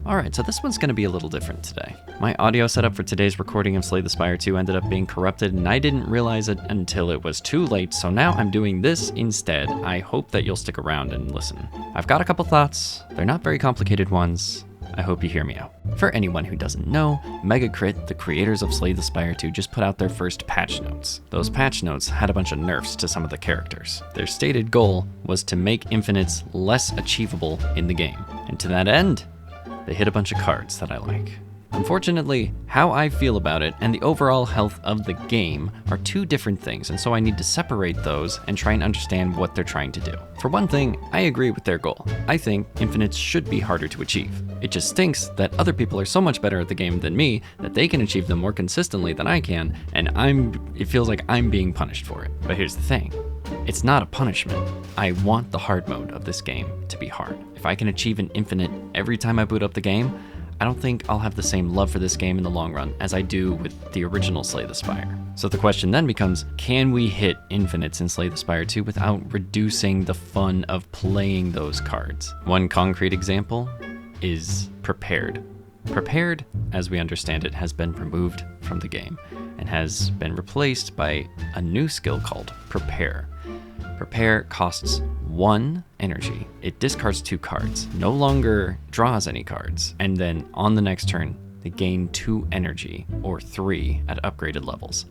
Alright, so this one's going to be a little different today. My audio setup for today's recording of Slay the Spire 2 ended up being corrupted, and I didn't realize it until it was too late, so now I'm doing this instead. I hope that you'll stick around and listen. I've got a couple thoughts. They're not very complicated ones. I hope you hear me out. For anyone who doesn't know, MegaCrit, the creators of Slay the Spire 2, just put out their first patch notes. Those patch notes had a bunch of nerfs to some of the characters. Their stated goal was to make infinites less achievable in the game, and to that end, they hit a bunch of cards that I like. Unfortunately, how I feel about it and the overall health of the game are two different things, and so I need to separate those and try and understand what they're trying to do. For one thing, I agree with their goal. I think infinites should be harder to achieve. It just stinks that other people are so much better at the game than me that they can achieve them more consistently than I can, and it feels like I'm being punished for it. But here's the thing. It's not a punishment. I want the hard mode of this game to be hard. If I can achieve an infinite every time I boot up the game, I don't think I'll have the same love for this game in the long run as I do with the original Slay the Spire. So the question then becomes, can we hit infinites in Slay the Spire 2 without reducing the fun of playing those cards? One concrete example is Prepared. Prepared, as we understand it, has been removed from the game and has been replaced by a new skill called Prepare. Prepare costs 1 energy. It discards 2 cards, no longer draws any cards, and then on the next turn, they gain 2 energy, or 3 at upgraded levels.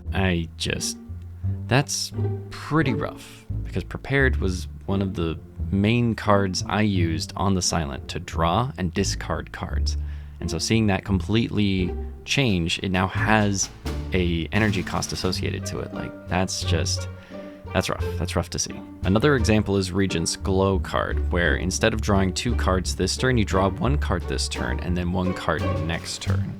That's pretty rough, because Prepared was one of the main cards I used on the Silent to draw and discard cards. And so seeing that completely change, it now has a energy cost associated to it. That's rough. That's rough to see. Another example is Regent's Glow card, where instead of drawing 2 cards this turn, you draw 1 card this turn and then 1 card next turn.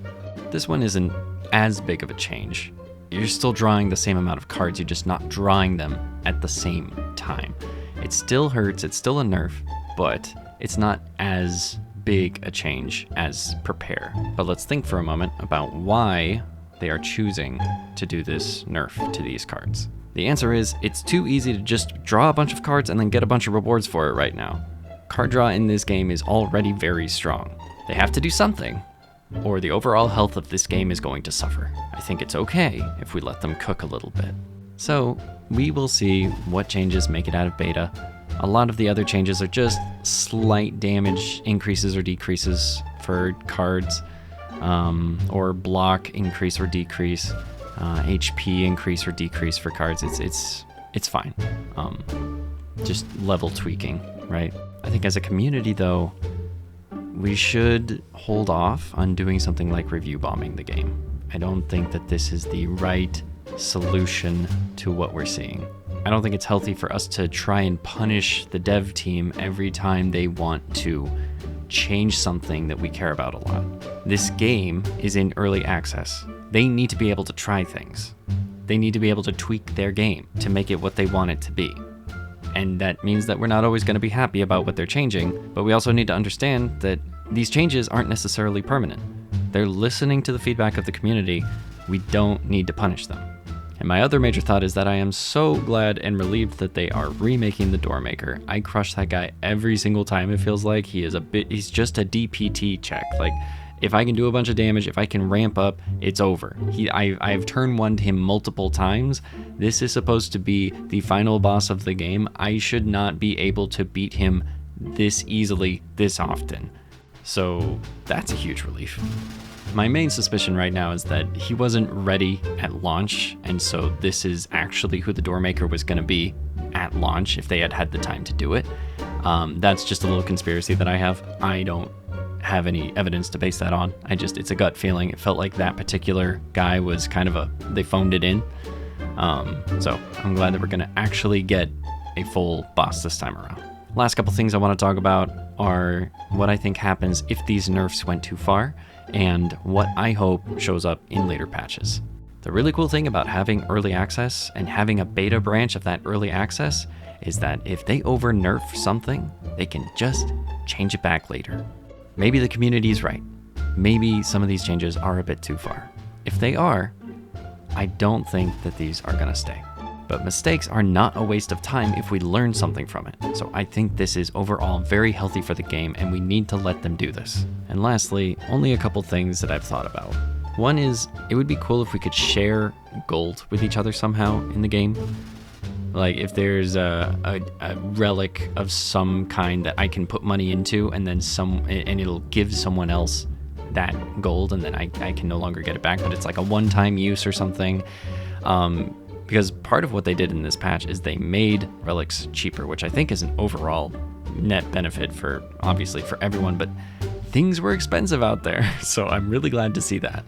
This one isn't as big of a change. You're still drawing the same amount of cards, you're just not drawing them at the same time. It still hurts, it's still a nerf, but it's not as big a change as Prepare. But let's think for a moment about why they are choosing to do this nerf to these cards. The answer is, it's too easy to just draw a bunch of cards and then get a bunch of rewards for it right now. Card draw in this game is already very strong. They have to do something, or the overall health of this game is going to suffer. I think it's okay if we let them cook a little bit. So, we will see what changes make it out of beta. A lot of the other changes are just slight damage increases or decreases for cards, or block increase or decrease. HP increase or decrease for cards. It's fine. Just level tweaking, right? I think as a community though, we should hold off on doing something like review bombing the game. I don't think that this is the right solution to what we're seeing. I don't think it's healthy for us to try and punish the dev team every time they want to change something that we care about a lot. This game is in early access. They need to be able to try things. They need to be able to tweak their game to make it what they want it to be. And that means that we're not always going to be happy about what they're changing, but we also need to understand that these changes aren't necessarily permanent. They're listening to the feedback of the community. We don't need to punish them. And my other major thought is that I am so glad and relieved that they are remaking the Doormaker. I crush that guy every single time. It feels like he's just a DPT check. Like, if I can do a bunch of damage, if I can ramp up, it's over. I've turn 1'd him multiple times. This is supposed to be the final boss of the game. I should not be able to beat him this easily, this often. So that's a huge relief. My main suspicion right now is that he wasn't ready at launch, and so this is actually who the Doormaker was going to be at launch if they had had the time to do it. That's just a little conspiracy that I have. I don't have any evidence to base that on. It's a gut feeling. It felt like that particular guy was kind of they phoned it in. So I'm glad that we're going to actually get a full boss this time around. Last couple things I want to talk about are what I think happens if these nerfs went too far, and what I hope shows up in later patches. The really cool thing about having early access and having a beta branch of that early access is that if they over-nerf something, they can just change it back later. Maybe the community is right. Maybe some of these changes are a bit too far. If they are, I don't think that these are going to stay. But mistakes are not a waste of time if we learn something from it. So I think this is overall very healthy for the game, and we need to let them do this. And lastly, only a couple things that I've thought about. One is, it would be cool if we could share gold with each other somehow in the game. Like if there's a relic of some kind that I can put money into, and then it'll give someone else that gold, and then I can no longer get it back, but it's like a one-time use or something. Because part of what they did in this patch is they made relics cheaper, which I think is an overall net benefit for, obviously, for everyone, but things were expensive out there, so I'm really glad to see that.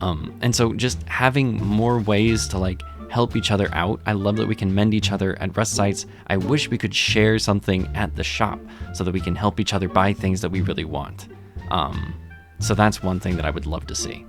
And so just having more ways to like help each other out. I love that we can mend each other at rest sites. I wish we could share something at the shop so that we can help each other buy things that we really want. So that's one thing that I would love to see.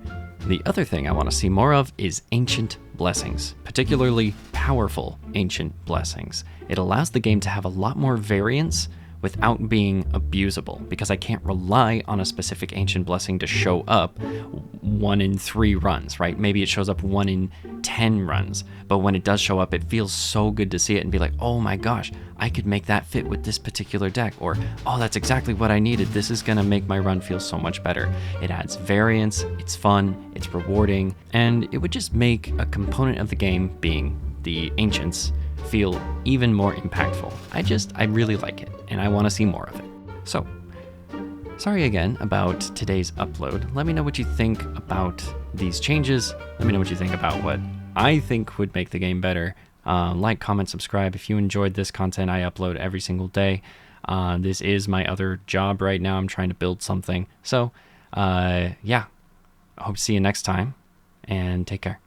The other thing I want to see more of is ancient blessings, particularly powerful ancient blessings. It allows the game to have a lot more variance without being abusable, because I can't rely on a specific ancient blessing to show up 1 in 3 runs, right? Maybe it shows up 1 in 10 runs, but when it does show up, it feels so good to see it and be like, oh my gosh, I could make that fit with this particular deck, or oh, that's exactly what I needed. This is gonna make my run feel so much better. It adds variance, it's fun, it's rewarding, and it would just make a component of the game, being the ancients, feel even more impactful. I really like it, and I want to see more of it. So, sorry again about today's upload. Let me know what you think about these changes. Let me know what you think about what I think would make the game better. Like, comment, subscribe if you enjoyed this content. I upload every single day. This is my other job right now. I'm trying to build something. So, yeah, I hope to see you next time, and take care.